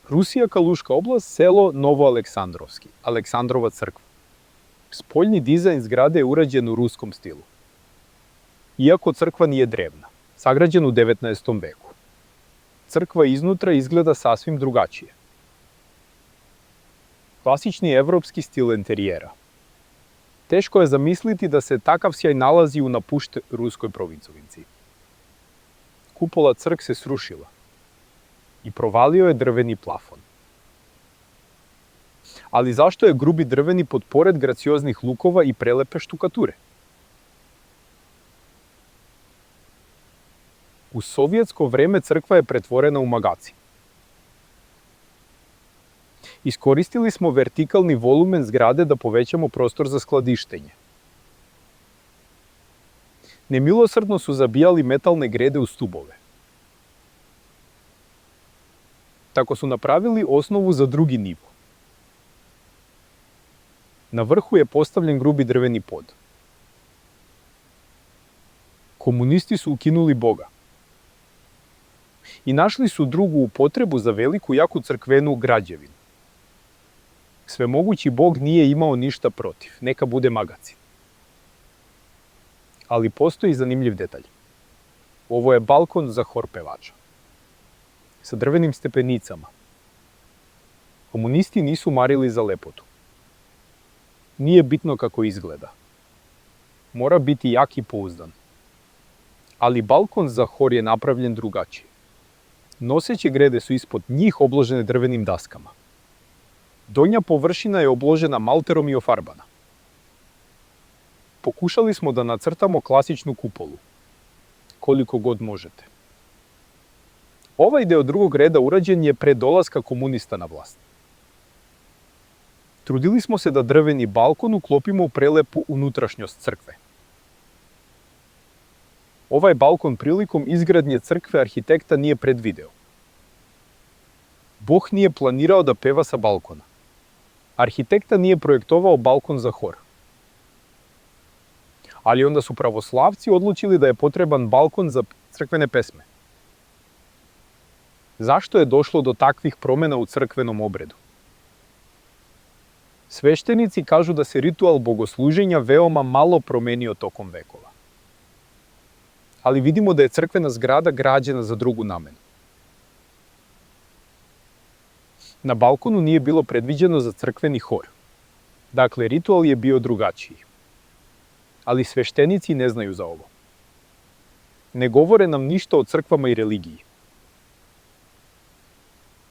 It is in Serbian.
Rusija, Kaluška oblast, selo Novoaleksandrovski, Aleksandrova crkva. Spoljni dizajn zgrade je urađen u ruskom stilu. Iako crkva nije drevna, sagrađen u 19. veku. Crkva iznutra izgleda sasvim drugačije. Klasični evropski stil interijera. Teško je zamisliti da se takav sjaj nalazi u napuštenoj ruskoj provincovinci. Kupola crkve se srušila i provalio je drveni plafon. Ali zašto je grubi drveni pod pored gracioznih lukova i prelepe štukature? U sovjetsko vreme crkva je pretvorena u magacin. Iskoristili smo vertikalni volumen zgrade da povećamo prostor za skladištenje. Nemilosrdno su zabijali metalne grede u stubove. Tako su napravili osnovu za drugi nivo. Na vrhu je postavljen grubi drveni pod. Komunisti su ukinuli Boga i našli su drugu upotrebu za veliku jaku crkvenu građevinu. Svemogući Bog nije imao ništa protiv, neka bude magacin. Ali postoji zanimljiv detalj. Ovo je balkon za hor pevača, sa drvenim stepenicama. Komunisti nisu marili za lepotu. Nije bitno kako izgleda. Mora biti jak i pouzdan. Ali balkon za hor je napravljen drugačije. Noseće grede su ispod njih obložene drvenim daskama. Donja površina je obložena malterom i ofarbana. Pokušali smo da nacrtamo klasičnu kupolu, koliko god možete. Ovaj deo drugog reda urađen je pre dolaska komunista na vlast. Trudili smo se da drveni balkon uklopimo u prelepu unutrašnjost crkve. Ovaj balkon prilikom izgradnje crkve arhitekta nije predvideo. Bog nije planirao da peva sa balkona. Arhitekta nije projektovao balkon za hor. Ali onda su pravoslavci odlučili da je potreban balkon za crkvene pesme. Zašto je došlo do takvih promjena u crkvenom obredu? Sveštenici kažu da se ritual bogosluženja veoma malo promenio tokom vekova. Ali vidimo da je crkvena zgrada građena za drugu namenu. Na balkonu nije bilo predviđeno za crkveni hor. Dakle, ritual je bio drugačiji. Ali sveštenici ne znaju za ovo. Ne govore nam ništa o crkvama i religiji.